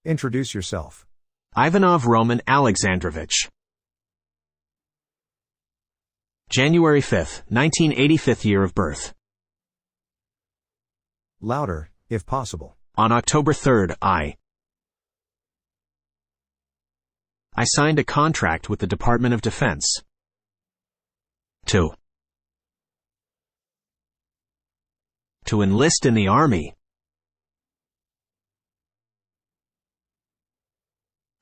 Introduce yourself. Ivanov Roman Alexandrovich. January 5th, 1985th year of birth. Louder, if possible. On October 3rd, I signed a contract with the Department of Defense to enlist in the Army.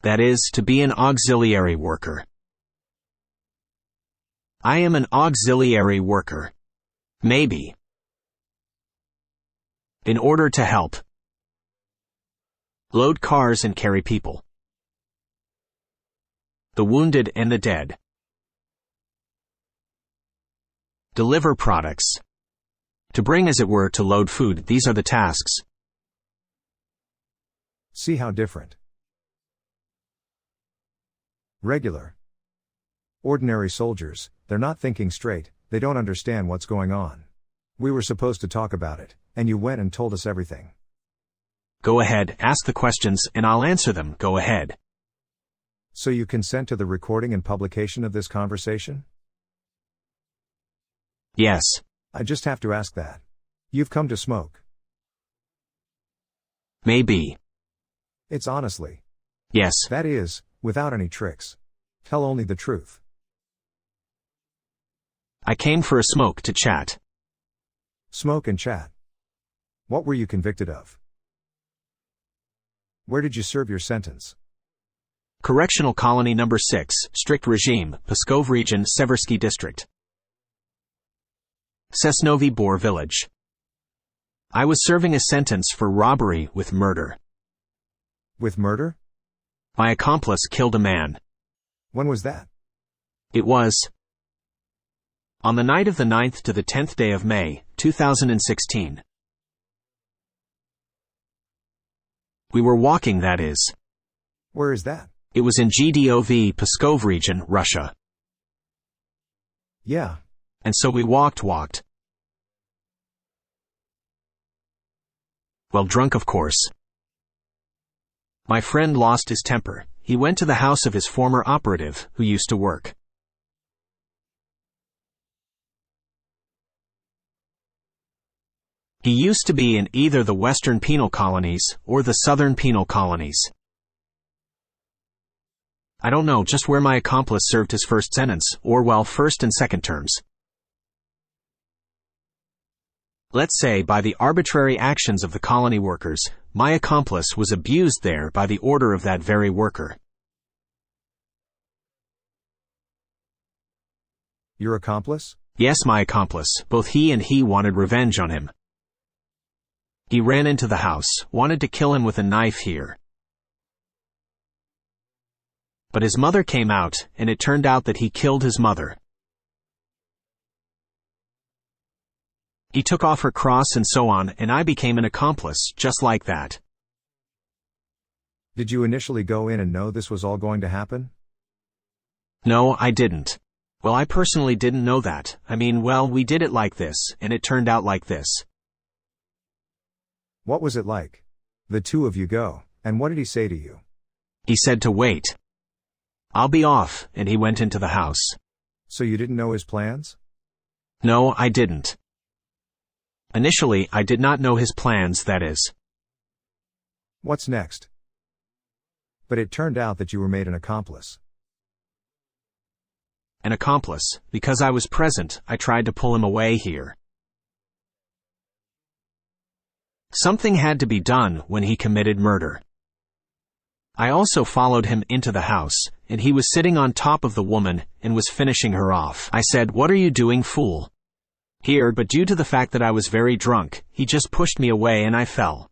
That is, to be an auxiliary worker. I am an auxiliary worker. Maybe. In order to help load cars and carry people, the wounded and the dead. Deliver products. To bring, as it were, to load food. These are the tasks. See how different. Regular. Ordinary soldiers, they're not thinking straight, they don't understand what's going on. We were supposed to talk about it, and you went and told us everything. Go ahead, ask the questions, and I'll answer them. Go ahead. So you consent to the recording and publication of this conversation? Yes. I just have to ask that. You've come to smoke. Maybe. It's honestly. Yes. That is, without any tricks. Tell only the truth. I came for a smoke to chat. Smoke and chat. What were you convicted of? Where did you serve your sentence? Correctional Colony Number 6, Strict Regime, Pskov Region, Seversky District. Sosnovy Bor Village. I was serving a sentence for robbery with murder. With murder? My accomplice killed a man. When was that? It was on the night of the 9th to the 10th day of May, 2016. We were walking, that is. Where is that? It was in GDOV, Pskov Region, Russia. Yeah. And so we walked. Well, drunk, of course. My friend lost his temper. He went to the house of his former operative, who used to work. He used to be in either the Western Penal Colonies or the Southern Penal Colonies. I don't know just where my accomplice served his first sentence, or well, first and second terms. Let's say by the arbitrary actions of the colony workers, my accomplice was abused there by the order of that very worker. Your accomplice? Yes, my accomplice. Both he and he wanted revenge on him. He ran into the house, wanted to kill him with a knife here. But his mother came out, and it turned out that he killed his mother. He took off her cross and so on, and I became an accomplice, just like that. Did you initially go in and know this was all going to happen? No, I didn't. Well, I personally didn't know that. I mean, well, we did it like this, and it turned out like this. What was it like? The two of you go, and what did he say to you? He said to wait. I'll be off, and he went into the house. So you didn't know his plans? No, I didn't. Initially, I did not know his plans, that is. What's next? But it turned out that you were made an accomplice. An accomplice. Because I was present, I tried to pull him away here. Something had to be done when he committed murder. I also followed him into the house, and he was sitting on top of the woman and was finishing her off. I said, "What are you doing, fool?" Here, but due to the fact that I was very drunk, he just pushed me away and I fell.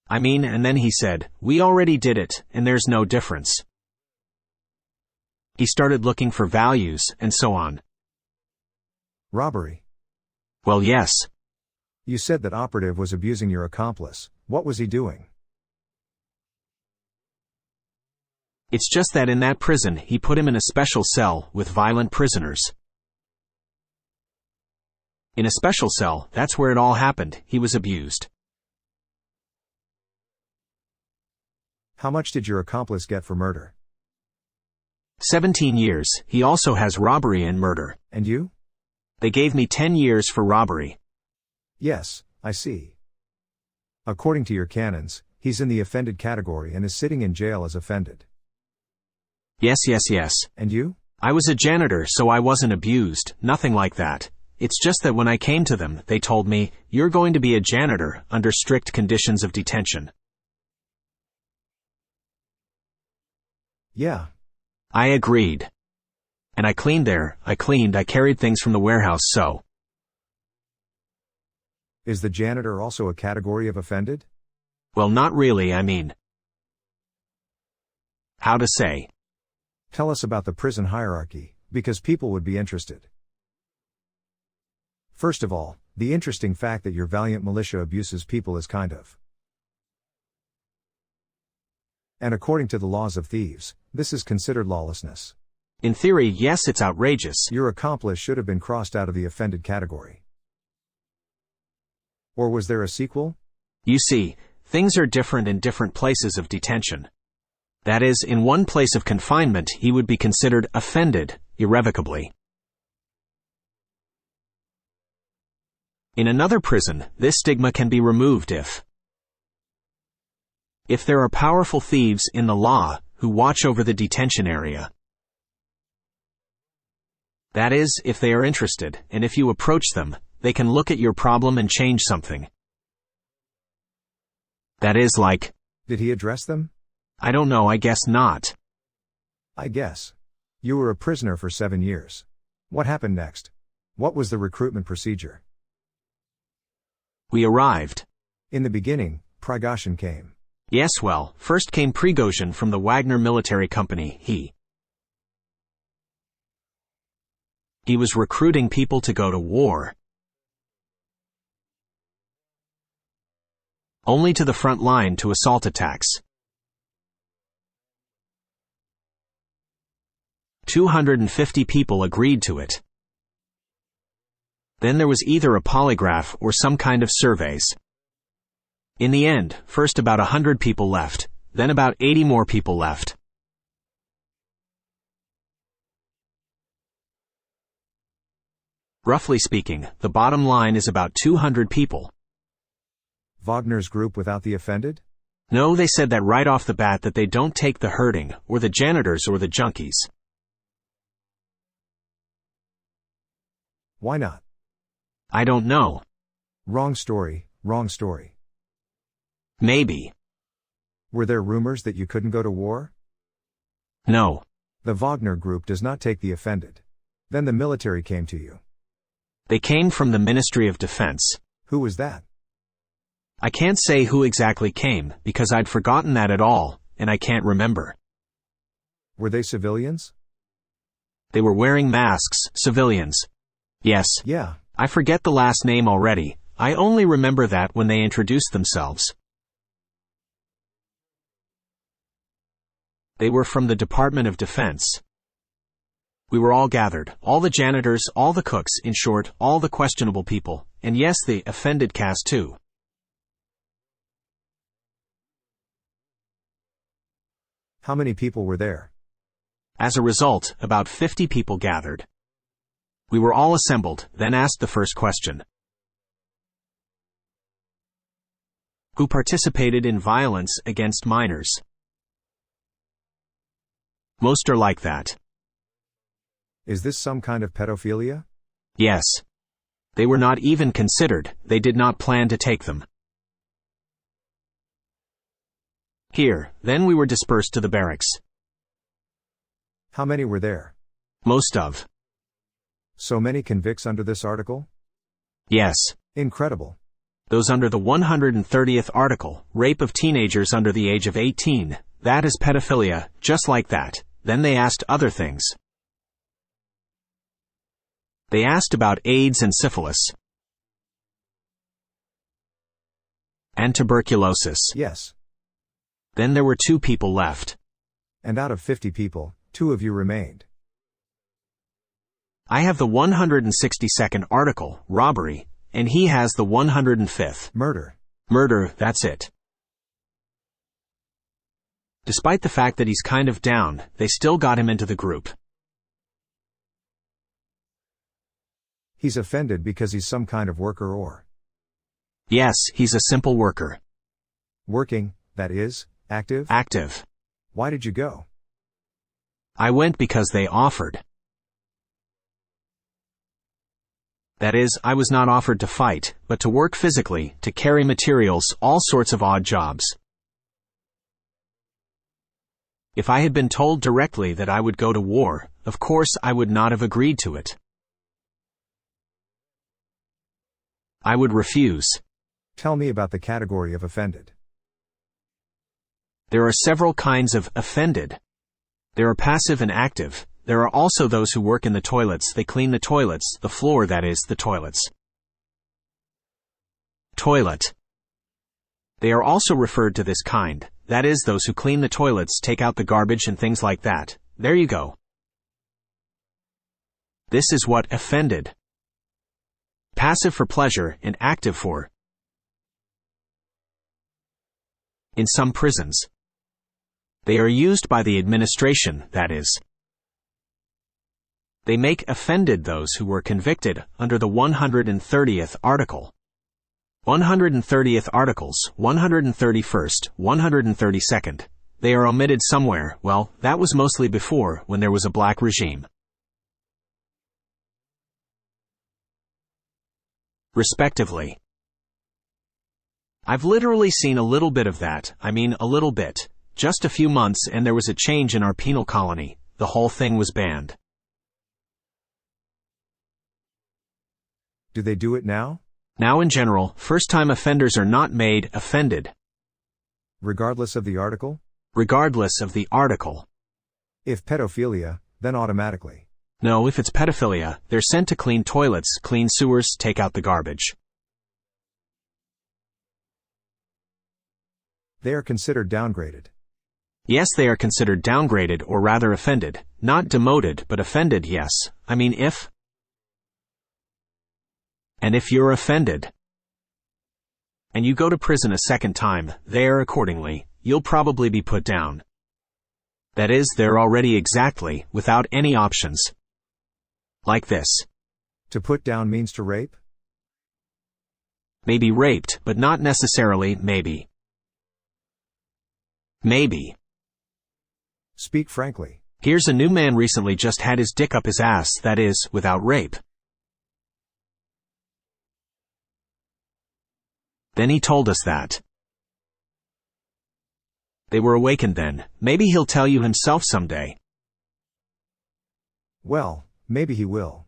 I mean, and then he said, "We already did it, and there's no difference." He started looking for values, and so on. Robbery. Well, yes. You said that operative was abusing your accomplice. What was he doing? It's just that in that prison, he put him in a special cell with violent prisoners. In a special cell, that's where it all happened. He was abused. How much did your accomplice get for murder? 17 years. He also has robbery and murder. And you? They gave me 10 years for robbery. Yes, I see. According to your canons, he's in the offended category and is sitting in jail as offended. Yes. And you? I was a janitor, so I wasn't abused, nothing like that. It's just that when I came to them, they told me, "You're going to be a janitor, under strict conditions of detention." Yeah. I agreed. And I cleaned there, I carried things from the warehouse, so. Is the janitor also a category of offended? Well, not really, I mean. How to say? Tell us about the prison hierarchy, because people would be interested. First of all, the interesting fact that your valiant militia abuses people is kind of. And according to the laws of thieves, this is considered lawlessness. In theory, yes, it's outrageous. Your accomplice should have been crossed out of the offended category. Or was there a sequel? You see, things are different in different places of detention. That is, in one place of confinement, he would be considered offended, irrevocably. In another prison, this stigma can be removed if there are powerful thieves in the law who watch over the detention area. That is, if they are interested, and if you approach them, they can look at your problem and change something. That is like... Did he address them? I don't know, I guess not. I guess. You were a prisoner for 7 years. What happened next? What was the recruitment procedure? We arrived. In the beginning, Prigozhin came. Yes, well, first came Prigozhin from the Wagner military company. He was recruiting people to go to war. Only to the front line to assault attacks. 250 people agreed to it. Then there was either a polygraph or some kind of surveys. In the end, first about 100 people left, then about 80 more people left. Roughly speaking, the bottom line is about 200 people. Wagner's group without the offended? No, they said that right off the bat that they don't take the herding, or the janitors or the junkies. Why not? I don't know. Wrong story, wrong story. Maybe. Were there rumors that you couldn't go to war? No. The Wagner group does not take the offended. Then the military came to you. They came from the Ministry of Defense. Who was that? I can't say who exactly came, because I'd forgotten that at all, and I can't remember. Were they civilians? They were wearing masks, civilians. Yes. Yeah. I forget the last name already. I only remember that when they introduced themselves. They were from the Department of Defense. We were all gathered, all the janitors, all the cooks, in short, all the questionable people, and yes, the offended cast too. How many people were there? As a result, about 50 people gathered. We were all assembled, then asked the first question. Who participated in violence against minors? Most are like that. Is this some kind of pedophilia? Yes. They were not even considered, they did not plan to take them. Here, then we were dispersed to the barracks. How many were there? Most of. So many convicts under this article? Yes. Incredible. Those under the 130th article, rape of teenagers under the age of 18, that is pedophilia, just like that. Then they asked other things. They asked about AIDS and syphilis. And tuberculosis. Yes. Then there were 2 people left. And out of 50 people, 2 of you remained. I have the 162nd article, robbery, and he has the 105th. Murder. Murder, that's it. Despite the fact that he's kind of down, they still got him into the group. He's offended because he's some kind of worker or Yes, he's a simple worker. working, that is, active? Active. Why did you go? I went because they offered. That is, I was not offered to fight, but to work physically, to carry materials, all sorts of odd jobs. If I had been told directly that I would go to war, of course I would not have agreed to it. I would refuse. Tell me about the category of offended. There are several kinds of offended. There are passive and active. There are also those who work in the toilets. They clean the toilets, the floor, that is, the toilets. Toilet. They are also referred to this kind, that is, those who clean the toilets, take out the garbage and things like that. There you go. This is what offended. Passive for pleasure and active for. In some prisons. They are used by the administration, that is. They make offended those who were convicted under the 130th article. 130th articles, 131st, 132nd. They are omitted somewhere. Well, that was mostly before, when there was a black regime. Respectively. I've literally seen a little bit of that, I mean a little bit. Just a few months and there was a change in our penal colony. The whole thing was banned. Do they do it now? Now in general, first-time offenders are not made offended. Regardless of the article? Regardless of the article. If pedophilia, then automatically. No, if it's pedophilia, they're sent to clean toilets, clean sewers, take out the garbage. They are considered downgraded. Yes, they are considered downgraded or rather offended. Not demoted, but offended, yes. I mean if. And if you're offended, and you go to prison a second time, there, accordingly, you'll probably be put down. That is, they're already exactly, without any options. Like this. To put down means to rape? Maybe raped, but not necessarily maybe. Maybe. Speak frankly. Here's a new man recently just had his dick up his ass, that is, without rape. Then he told us that. They were awakened then. Maybe he'll tell you himself someday. Well, maybe he will.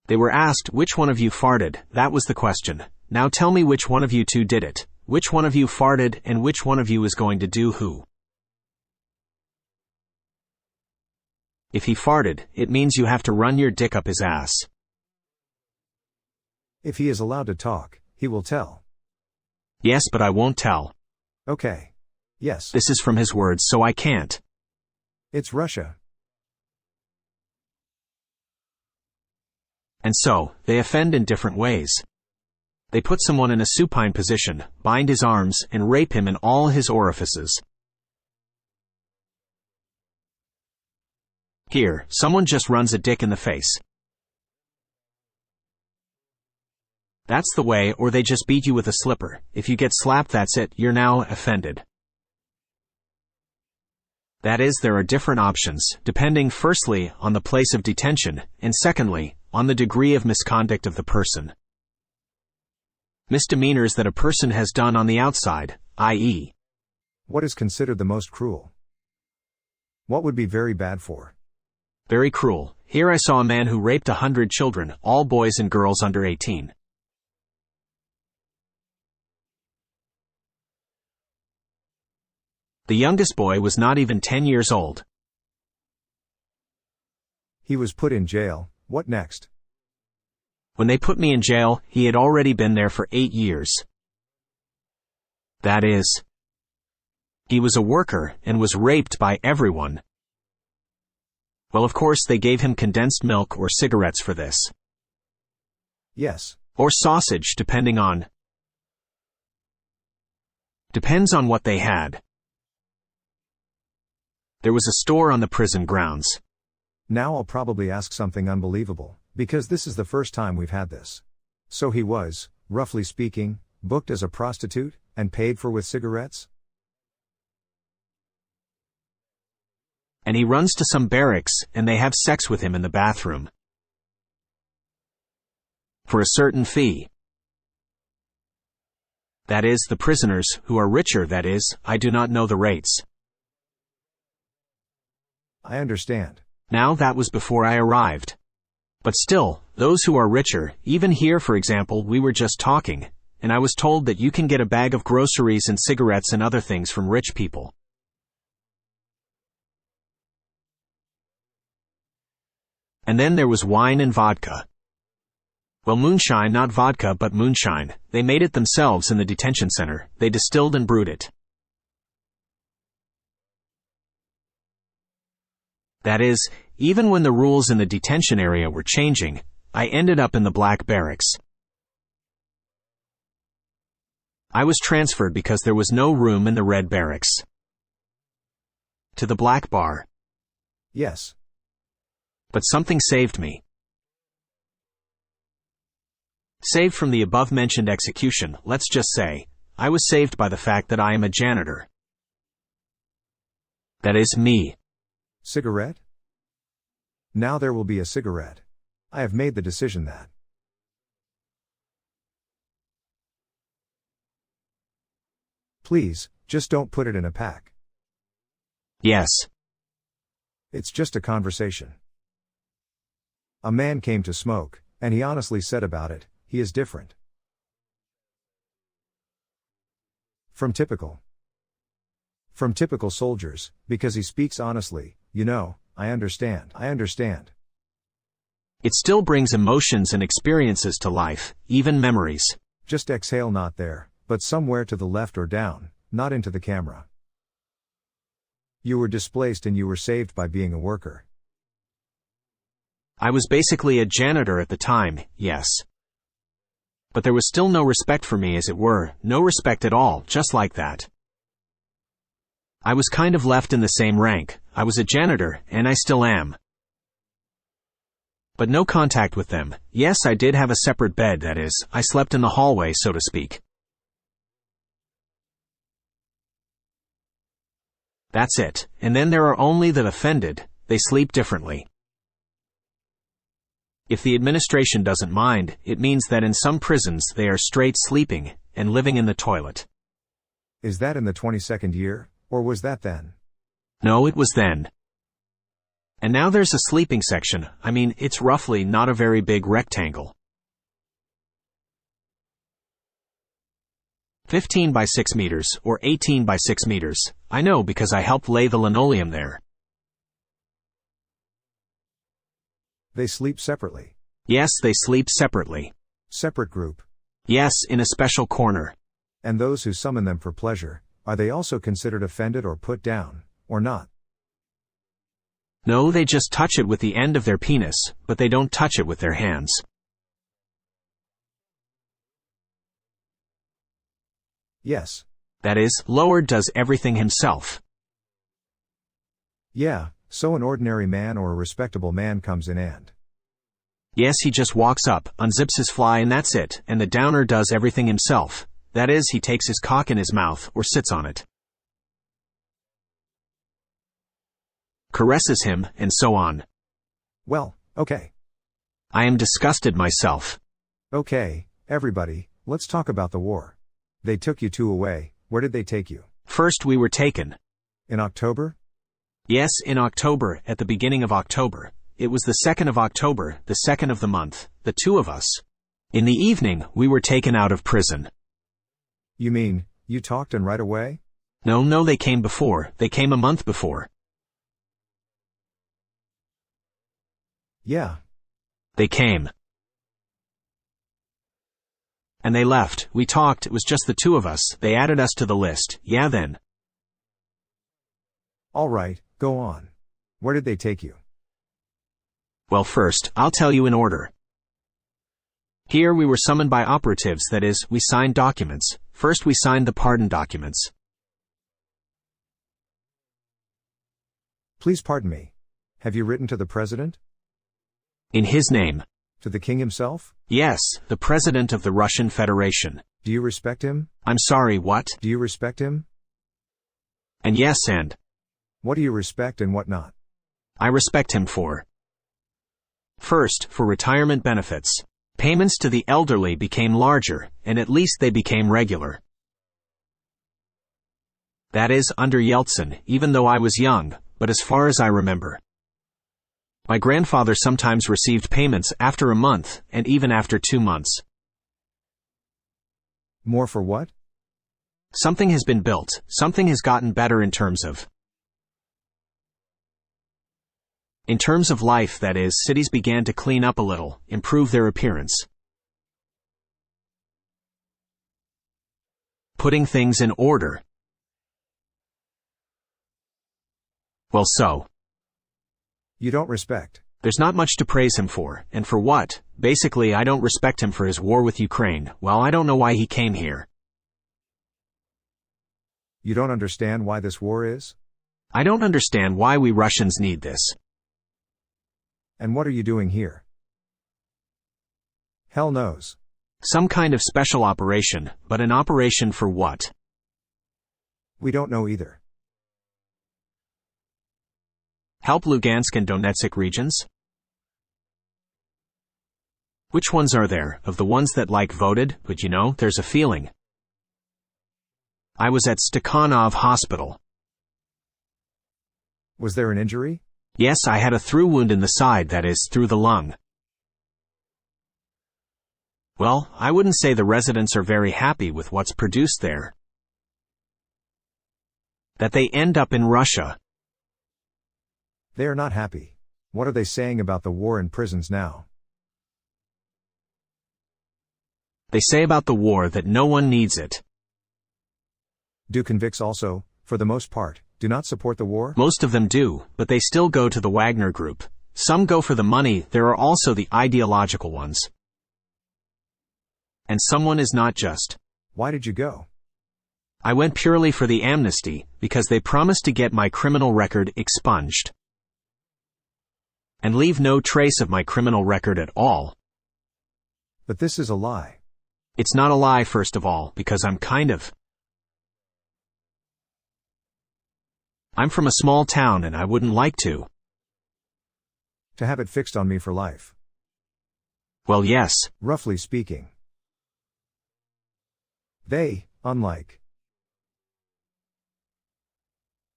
They were asked, which one of you farted? That was the question. Now tell me which one of you two did it. Which one of you farted and which one of you is going to do who? If he farted, it means you have to run your dick up his ass. If he is allowed to talk, he will tell. Yes, but I won't tell. Okay. Yes. This is from his words, so I can't. It's Russia. And so, they offend in different ways. They put someone in a supine position, bind his arms, and rape him in all his orifices. Here, someone just runs a dick in the face. That's the way, or they just beat you with a slipper. If you get slapped, that's it, you're now offended. That is, there are different options, depending firstly, on the place of detention, and secondly, on the degree of misconduct of the person. Misdemeanors that a person has done on the outside, i.e. What is considered the most cruel? What would be very bad for? Very cruel. Here I saw a man who raped 100 children, all boys and girls under 18. The youngest boy was not even 10 years old. He was put in jail. What next? When they put me in jail, he had already been there for 8 years. That is, he was a worker and was raped by everyone. Well, of course, they gave him condensed milk or cigarettes for this. Yes. Or sausage, depending on. Depends on what they had. There was a store on the prison grounds. Now I'll probably ask something unbelievable, because this is the first time we've had this. So he was, roughly speaking, booked as a prostitute, and paid for with cigarettes? And he runs to some barracks, and they have sex with him in the bathroom. For a certain fee. That is, the prisoners, who are richer, that is, I do not know the rates. I understand. Now that was before I arrived. But still, those who are richer, even here for example, we were just talking, and I was told that you can get a bag of groceries and cigarettes and other things from rich people. And then there was wine and vodka. Well, moonshine, not vodka, but moonshine. They made it themselves in the detention center. They distilled and brewed it. That is, even when the rules in the detention area were changing, I ended up in the black barracks. I was transferred because there was no room in the red barracks. To the black bar. Yes. But something saved me. Saved from the above-mentioned execution, let's just say, I was saved by the fact that I am a janitor. That is me. Cigarette? Now there will be a cigarette. I have made the decision that. Please, just don't put it in a pack. Yes. It's just a conversation. A man came to smoke, and he honestly said about it, he is different. From typical soldiers, because he speaks honestly, you know, I understand. It still brings emotions and experiences to life, even memories. Just exhale, not there, but somewhere to the left or down, not into the camera. You were displaced and you were saved by being a worker. I was basically a janitor at the time, yes. But there was still no respect for me, as it were, no respect at all, just like that. I was kind of left in the same rank. I was a janitor, and I still am. But no contact with them. Yes, I did have a separate bed, that is, I slept in the hallway, so to speak. That's it. And then there are only the offended. They sleep differently. If the administration doesn't mind, it means that in some prisons they are straight sleeping, and living in the toilet. Is that in the 22nd year, or was that then? No, it was then. And now there's a sleeping section. I mean, it's roughly not a very big rectangle. 15 by 6 meters, or 18 by 6 meters. I know because I helped lay the linoleum there. They sleep separately. Yes, they sleep separately. Separate group. Yes, in a special corner. And those who summon them for pleasure, are they also considered offended or put down, or not? No, they just touch it with the end of their penis, but they don't touch it with their hands. Yes. That is, Lower does everything himself. Yeah, so an ordinary man or a respectable man comes in and... Yes, he just walks up, unzips his fly and that's it, and the downer does everything himself. That is, he takes his cock in his mouth, or sits on it. Caresses him, and so on. Well, okay. I am disgusted myself. Okay, everybody, let's talk about the war. They took you two away. Where did they take you? First we were taken. In October? Yes, in October, at the beginning of October. It was the 2nd of October, the 2nd of the month, the two of us. In the evening, we were taken out of prison. You mean, you talked and right away? No, they came before. They came a month before. Yeah. They came. And they left. We talked, it was just the two of us. They added us to the list. Yeah then. All right, go on. Where did they take you? Well, first, I'll tell you in order. Here we were summoned by operatives, that is, we signed documents. First we signed the pardon documents. Please pardon me. Have you written to the president? In his name. To the king himself? Yes, the president of the Russian Federation. Do you respect him? I'm sorry, what? Do you respect him? And yes, and. What do you respect and what not? I respect him for. First, for retirement benefits. Payments to the elderly became larger, and at least they became regular. That is, under Yeltsin, even though I was young, but as far as I remember. My grandfather sometimes received payments after a month, and even after 2 months. More for what? Something has been built, something has gotten better in terms of life, that is, cities began to clean up a little, improve their appearance. Putting things in order. Well, so. You don't respect. There's not much to praise him for, and for what? Basically, I don't respect him for his war with Ukraine. Well, I don't know why he came here. You don't understand why this war is? I don't understand why we Russians need this. And what are you doing here? Hell knows. Some kind of special operation, but an operation for what? We don't know either. Help Lugansk and Donetsk regions? Which ones are there, of the ones that voted, but there's a feeling. I was at Stakhanov Hospital. Was there an injury? Yes, I had a through wound in the side, that is, through the lung. Well, I wouldn't say the residents are very happy with what's produced there. That they end up in Russia. They are not happy. What are they saying about the war in prisons now? They say about the war that no one needs it. Do convicts also, for the most part, do not support the war? Most of them do, but they still go to the Wagner Group. Some go for the money, there are also the ideological ones. And someone is not just. Why did you go? I went purely for the amnesty, because they promised to get my criminal record expunged. And leave no trace of my criminal record at all. But this is a lie. It's not a lie, first of all, because I'm from a small town and I wouldn't like to have it fixed on me for life. Well, yes. Roughly speaking. They, unlike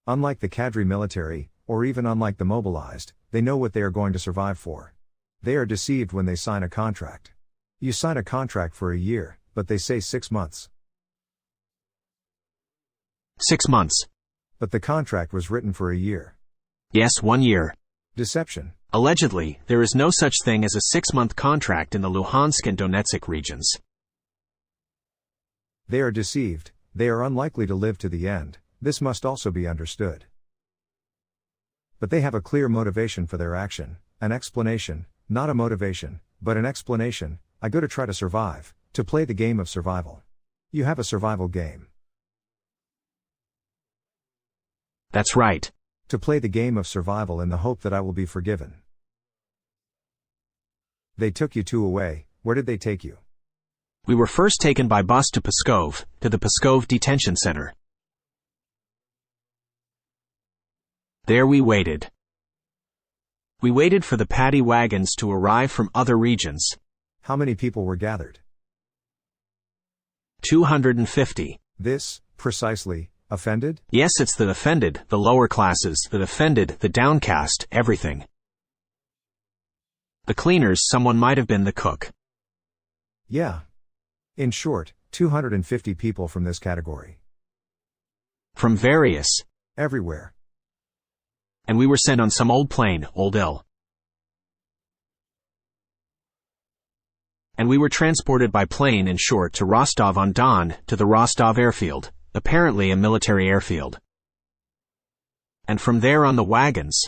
the cadre military, or even unlike the mobilized, they know what they are going to survive for. They are deceived when they sign a contract. You sign a contract for a year, but they say 6 months. 6 months. But the contract was written for a year. Yes, 1 year. Deception. Allegedly, there is no such thing as a 6-month contract in the Luhansk and Donetsk regions. They are deceived, they are unlikely to live to the end, this must also be understood. But they have a clear motivation for their action, an explanation, not a motivation, but an explanation. I go to try to survive, to play the game of survival. You have a survival game. That's right. To play the game of survival in the hope that I will be forgiven. They took you two away. Where did they take you? We were first taken by bus to Pskov, to the Pskov detention center. There we waited. We waited for the paddy wagons to arrive from other regions. How many people were gathered? 250. This, precisely, offended? Yes, it's the offended, the lower classes, the offended, the downcast, everything. The cleaners, someone might have been the cook. Yeah. In short, 250 people from this category. From various. Everywhere. And we were sent on some old plane, old ill. And we were transported by plane, in short, to Rostov-on-Don, to the Rostov airfield, apparently a military airfield. And from there on the wagons.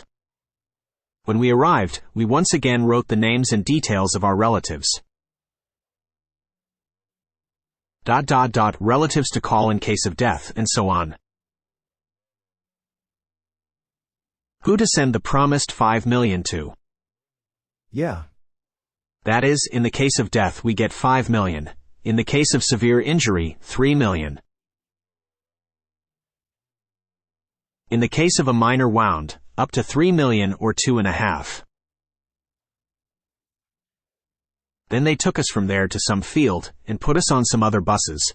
When we arrived, we once again wrote the names and details of our relatives. ... relatives to call in case of death, and so on. Who to send the promised 5 million to? Yeah. That is, in the case of death we get 5 million. In the case of severe injury, 3 million. In the case of a minor wound, up to 3 million or 2.5. Then they took us from there to some field, and put us on some other buses.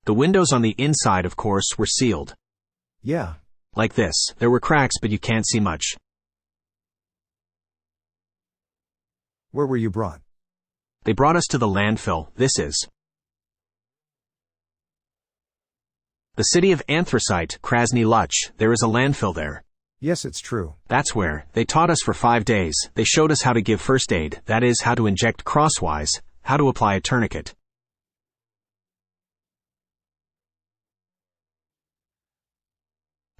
The windows on the inside, of course, were sealed. Yeah. Like this. There were cracks, but you can't see much. Where were you brought? They brought us to the landfill. This is the city of Anthracite, Krasny Luch. There is a landfill there. Yes, it's true. That's where. They taught us for 5 days. They showed us how to give first aid, that is, how to inject crosswise, how to apply a tourniquet.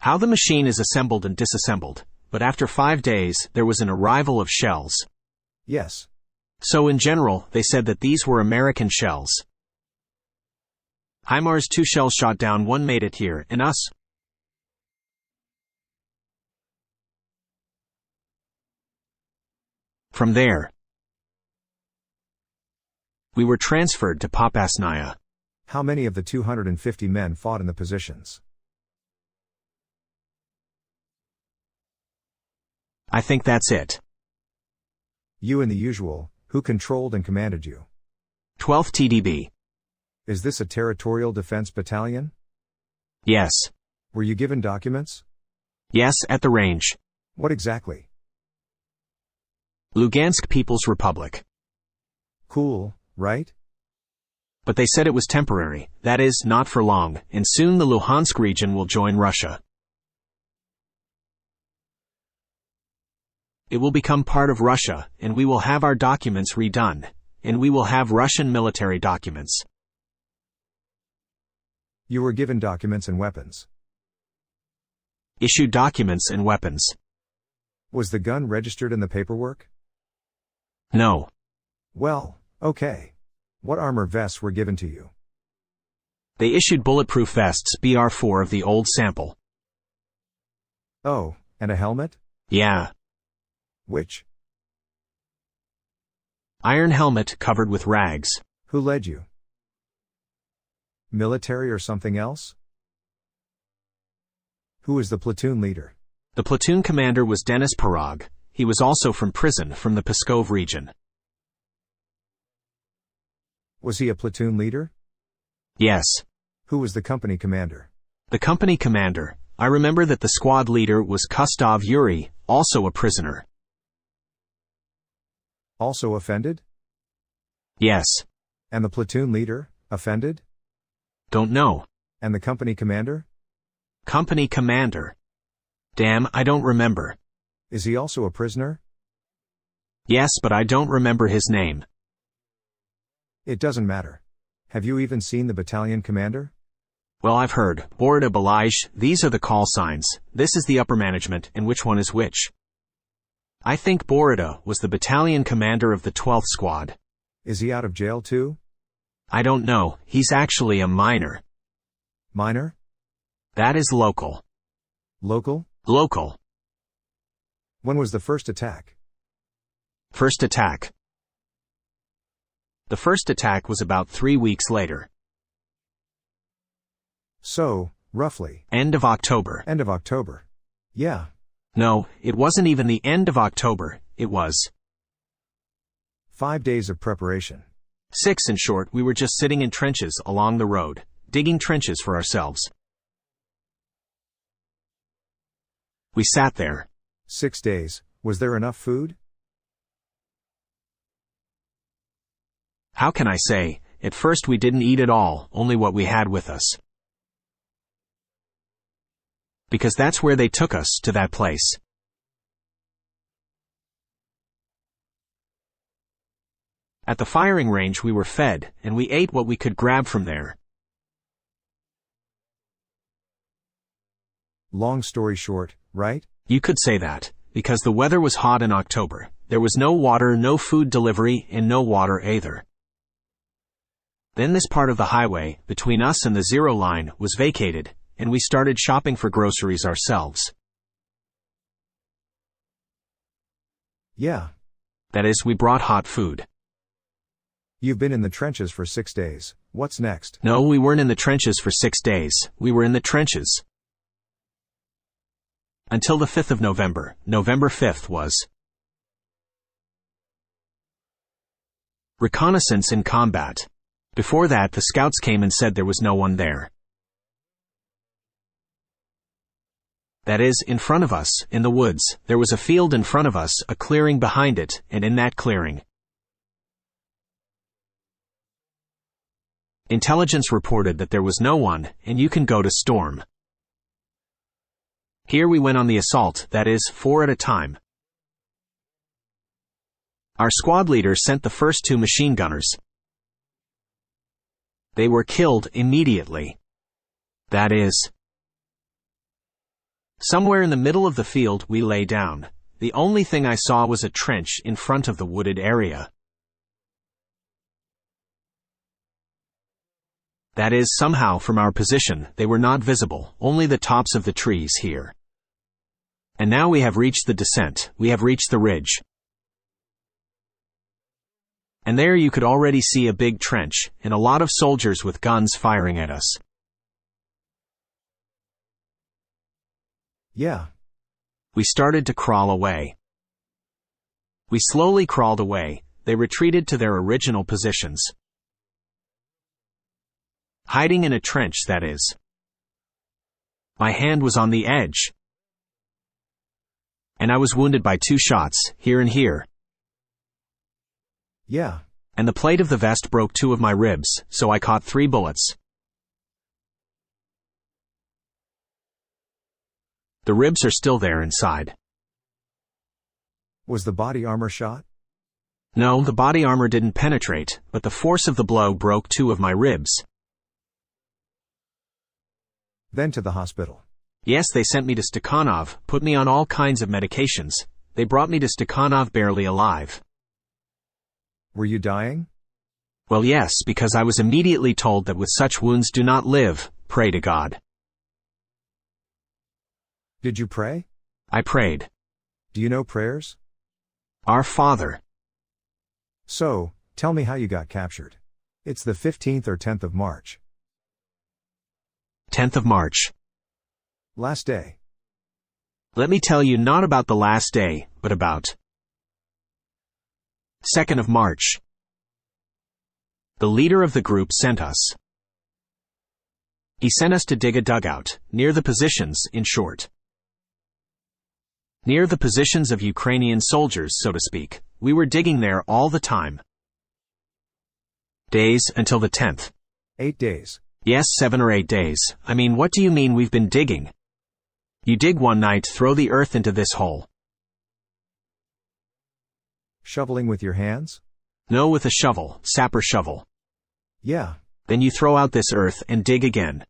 How the machine is assembled and disassembled. But after 5 days, there was an arrival of shells. Yes. So in general, they said that these were American shells. HIMARS 2 shells shot down, one made it here, and us. From there, we were transferred to Popasnaya. How many of the 250 men fought in the positions? I think that's it. You and the usual, who controlled and commanded you? 12th TDB. Is this a territorial defense battalion? Yes. Were you given documents? Yes, at the range. What exactly? Lugansk People's Republic. Cool, right? But they said it was temporary, that is, not for long, and soon the Luhansk region will join Russia. It will become part of Russia, and we will have our documents redone, and we will have Russian military documents. You were given documents and weapons. Issued documents and weapons. Was the gun registered in the paperwork? No. Well, okay. What armor vests were given to you? They issued bulletproof vests, BR4 of the old sample. Oh, and a helmet? Yeah. Which? Iron helmet covered with rags. Who led you? Military or something else? Who was the platoon leader? The platoon commander was Denis Pirog. He was also from prison from the Pskov region. Was he a platoon leader? Yes. Who was the company commander? The company commander. I remember that the squad leader was Kostov Yuri, also a prisoner. Also offended? Yes. And the platoon leader, offended? Don't know. And the company commander? Company commander. Damn, I don't remember. Is he also a prisoner? Yes, but I don't remember his name. It doesn't matter. Have you even seen the battalion commander? Well, I've heard. Borida Balaj, these are the call signs. This is the upper management, and which one is which? I think Borida was the battalion commander of the 12th squad. Is he out of jail too? I don't know. He's actually a minor. Minor? That is local. Local? Local. When was the first attack? First attack. The first attack was about 3 weeks later. So, roughly. End of October. End of October. Yeah. No, it wasn't even the end of October, it was 5 days of preparation. 6 in short. We were just sitting in trenches along the road, digging trenches for ourselves. We sat there. 6 days, was there enough food? How can I say? At first we didn't eat at all, only what we had with us. Because that's where they took us, to that place. At the firing range we were fed, and we ate what we could grab from there. Long story short, right? You could say that, because the weather was hot in October. There was no water, no food delivery, and no water either. Then this part of the highway, between us and the zero line, was vacated, and we started shopping for groceries ourselves. Yeah. That is, we brought hot food. You've been in the trenches for 6 days. What's next? No, we weren't in the trenches for 6 days. We were in the trenches until the 5th of November. November 5th was reconnaissance in combat. Before that, the scouts came and said there was no one there. That is, in front of us, in the woods, there was a field in front of us, a clearing behind it, and in that clearing, intelligence reported that there was no one, and you can go to storm. Here we went on the assault, that is, 4 at a time. Our squad leader sent the first 2 machine gunners. They were killed immediately. That is, somewhere in the middle of the field we lay down. The only thing I saw was a trench in front of the wooded area. That is, somehow from our position, they were not visible, only the tops of the trees here. And now we have reached the descent, we have reached the ridge. And there you could already see a big trench, and a lot of soldiers with guns firing at us. Yeah. We started to crawl away. We slowly crawled away. They retreated to their original positions. Hiding in a trench, that is. My hand was on the edge. And I was wounded by 2 shots, here and here. Yeah. And the plate of the vest broke 2 of my ribs, so I caught 3 bullets. The ribs are still there inside. Was the body armor shot? No, the body armor didn't penetrate, but the force of the blow broke 2 of my ribs. Then to the hospital. Yes, they sent me to Stakhanov, put me on all kinds of medications. They brought me to Stakhanov barely alive. Were you dying? Well, yes, because I was immediately told that with such wounds do not live, pray to God. Did you pray? I prayed. Do you know prayers? Our Father. So, tell me how you got captured. It's the 15th or 10th of March. 10th of March. Last day. Let me tell you not about the last day, but about 2nd of March. The leader of the group sent us. He sent us to dig a dugout, near the positions, in short. Near the positions of Ukrainian soldiers, so to speak. We were digging there all the time. Days until the 10th. 8 days. Yes, 7 or 8 days. I mean, what do you mean we've been digging? You dig one night, throw the earth into this hole. Shoveling with your hands? No, with a shovel, sapper shovel. Yeah. Then you throw out this earth and dig again.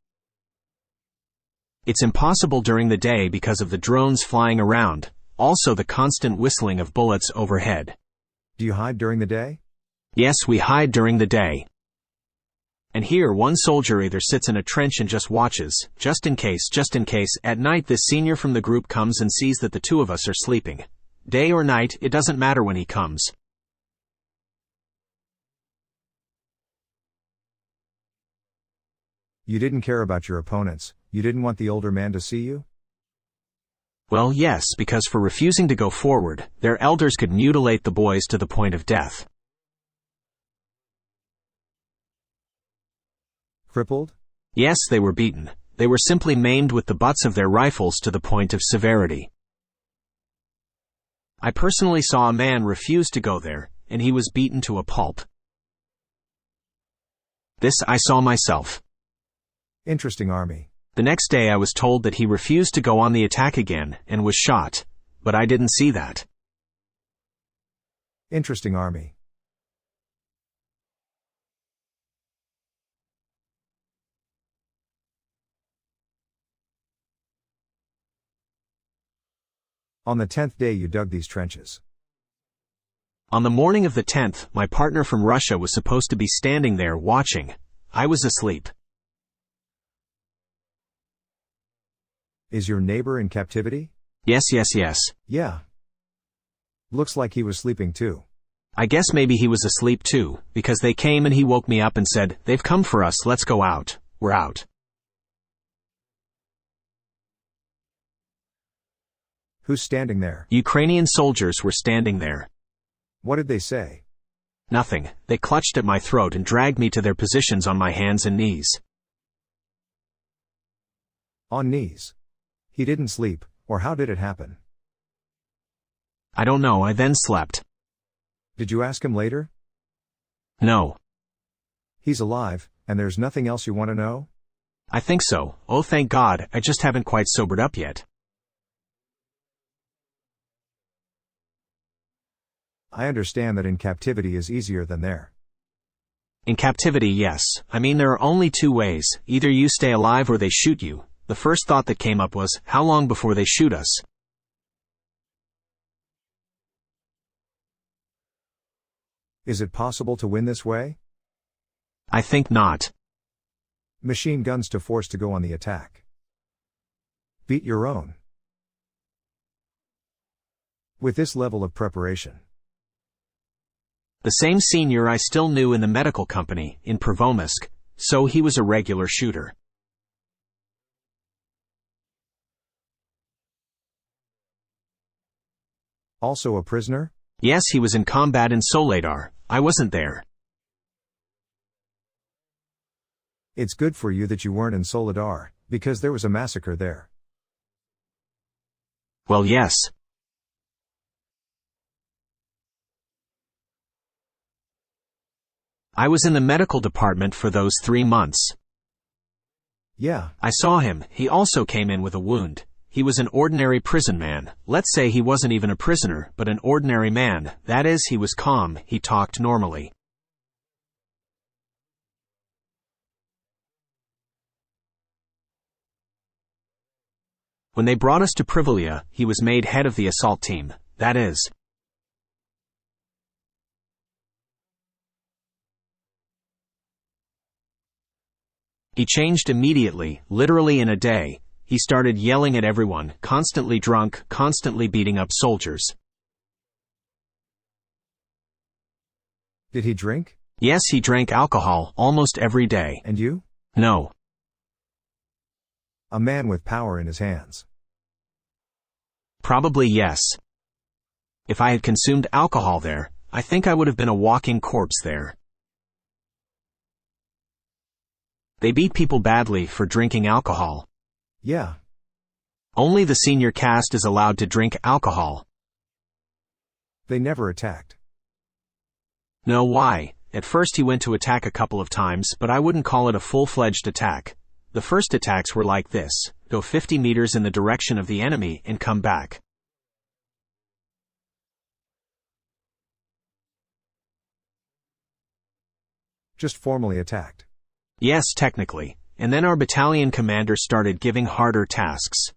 It's impossible during the day because of the drones flying around, also the constant whistling of bullets overhead. Do you hide during the day? Yes, we hide during the day. And here one soldier either sits in a trench and just watches, just in case. At night this senior from the group comes and sees that the 2 of us are sleeping. Day or night, it doesn't matter when he comes. You didn't care about your opponents, you didn't want the older man to see you? Well, yes, because for refusing to go forward, their elders could mutilate the boys to the point of death. Crippled? Yes, they were beaten. They were simply maimed with the butts of their rifles to the point of severity. I personally saw a man refuse to go there, and he was beaten to a pulp. This I saw myself. Interesting army. The next day I was told that he refused to go on the attack again, and was shot. But I didn't see that. Interesting army. On the 10th day you dug these trenches. On the morning of the 10th, my partner from Russia was supposed to be standing there watching. I was asleep. Is your neighbor in captivity? Yes, yes, yes. Yeah. Looks like he was sleeping too. I guess maybe he was asleep too, because they came and he woke me up and said, "They've come for us, let's go out. We're out." Who's standing there? Ukrainian soldiers were standing there. What did they say? Nothing. They clutched at my throat and dragged me to their positions on my hands and knees. On knees. He didn't sleep, or how did it happen? I don't know, I then slept. Did you ask him later? No. He's alive, and there's nothing else you want to know? I think so. Oh, thank God, I just haven't quite sobered up yet. I understand that in captivity is easier than there. In captivity, yes. I mean, there are only two ways. Either you stay alive or they shoot you. The first thought that came up was, how long before they shoot us? Is it possible to win this way? I think not. Machine guns to force to go on the attack. Beat your own. With this level of preparation. The same senior I still knew in the medical company, in Pervomisk, so he was a regular shooter. Also a prisoner? Yes, he was in combat in Soledar. I wasn't there. It's good for you that you weren't in Soledar, because there was a massacre there. Well, yes. I was in the medical department for those 3 months. Yeah. I saw him. He also came in with a wound. He was an ordinary prison man. Let's say he wasn't even a prisoner, but an ordinary man. That is, he was calm, he talked normally. When they brought us to Privolia, he was made head of the assault team. That is. He changed immediately, literally in a day. He started yelling at everyone, constantly drunk, constantly beating up soldiers. Did he drink? Yes, he drank alcohol, almost every day. And you? No. A man with power in his hands. Probably yes. If I had consumed alcohol there, I think I would have been a walking corpse there. They beat people badly for drinking alcohol. Yeah. Only the senior caste is allowed to drink alcohol. They never attacked. No, why? At first he went to attack a couple of times, but I wouldn't call it a full-fledged attack. The first attacks were like this: go 50 meters in the direction of the enemy and come back. Just formally attacked. Yes, technically. And then our battalion commander started giving harder tasks.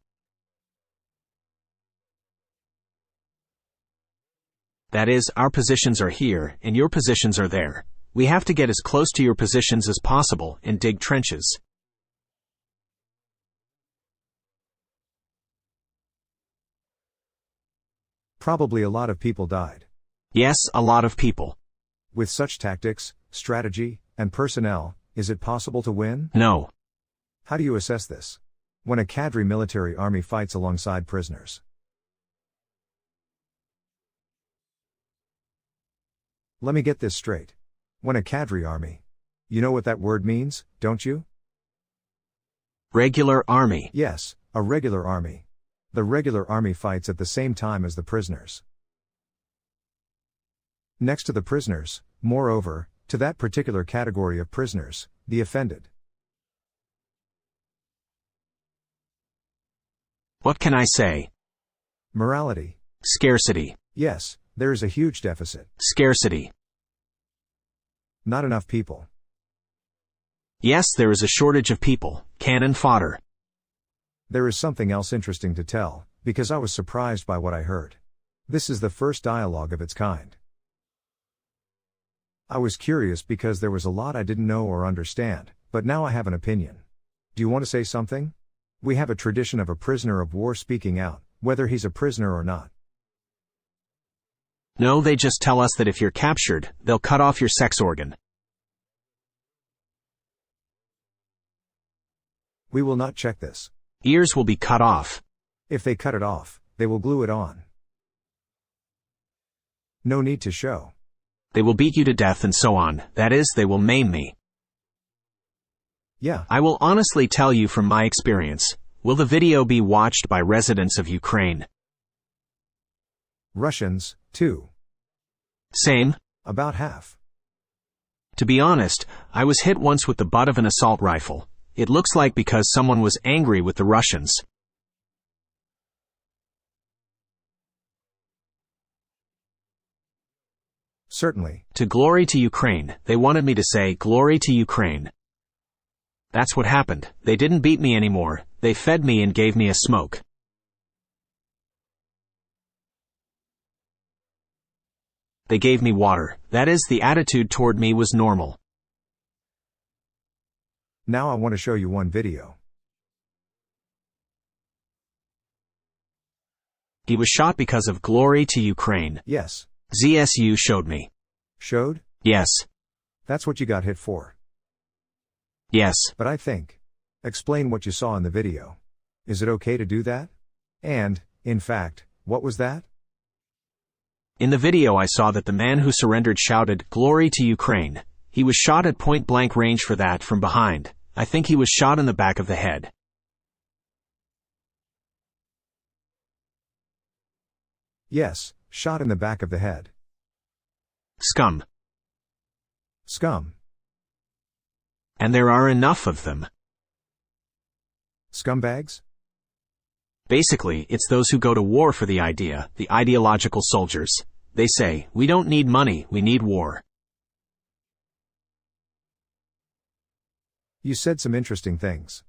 That is, our positions are here, and your positions are there. We have to get as close to your positions as possible and dig trenches. Probably a lot of people died. Yes, a lot of people. With such tactics, strategy, and personnel, is it possible to win? No. How do you assess this? When a cadre military army fights alongside prisoners. Let me get this straight. When a cadre army. You know what that word means, don't you? Regular army. Yes, a regular army. The regular army fights at the same time as the prisoners. Next to the prisoners, moreover, to that particular category of prisoners, the offended. What can I say? Morality. Scarcity. Yes, there is a huge deficit. Scarcity. Not enough people. Yes, there is a shortage of people, cannon fodder. There is something else interesting to tell, because I was surprised by what I heard. This is the first dialogue of its kind. I was curious because there was a lot I didn't know or understand, but now I have an opinion. Do you want to say something? We have a tradition of a prisoner of war speaking out, whether he's a prisoner or not. No, they just tell us that if you're captured, they'll cut off your sex organ. We will not check this. Ears will be cut off. If they cut it off, they will glue it on. No need to show. They will beat you to death and so on, that is, they will maim me. Yeah. I will honestly tell you from my experience, will the video be watched by residents of Ukraine? Russians, too. Same. About half. To be honest, I was hit once with the butt of an assault rifle. It looks like because someone was angry with the Russians. Certainly. To glory to Ukraine, they wanted me to say, glory to Ukraine. That's what happened. They didn't beat me anymore, they fed me and gave me a smoke. They gave me water, that is, the attitude toward me was normal. Now I want to show you one video. He was shot because of glory to Ukraine. Yes. ZSU showed me. Showed? Yes. That's what you got hit for. Yes. But I think. Explain what you saw in the video. Is it okay to do that? And, in fact, what was that? In the video I saw that the man who surrendered shouted, "Glory to Ukraine." He was shot at point-blank range for that from behind. I think he was shot in the back of the head. Yes, shot in the back of the head. Scum. Scum. And there are enough of them. Scumbags? Basically, it's those who go to war for the idea, the ideological soldiers. They say, we don't need money, we need war. You said some interesting things.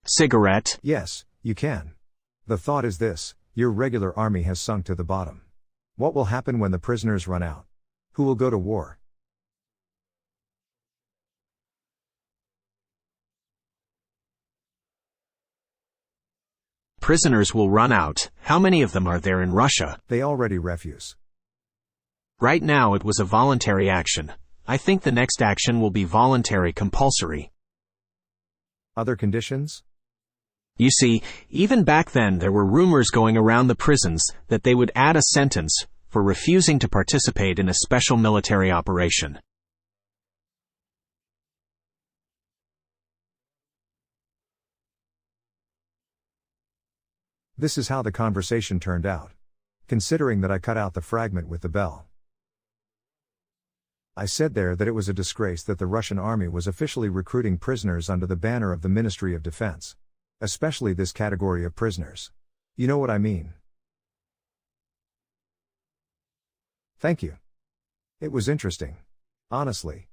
Cigarette. Yes, you can. The thought is this, your regular army has sunk to the bottom. What will happen when the prisoners run out? Who will go to war? Prisoners will run out. How many of them are there in Russia? They already refuse. Right now it was a voluntary action. I think the next action will be voluntary compulsory. Other conditions? You see, even back then there were rumors going around the prisons that they would add a sentence for refusing to participate in a special military operation. This is how the conversation turned out. Considering that I cut out the fragment with the bell. I said there that it was a disgrace that the Russian army was officially recruiting prisoners under the banner of the Ministry of Defense. Especially this category of prisoners. You know what I mean? Thank you. It was interesting. Honestly.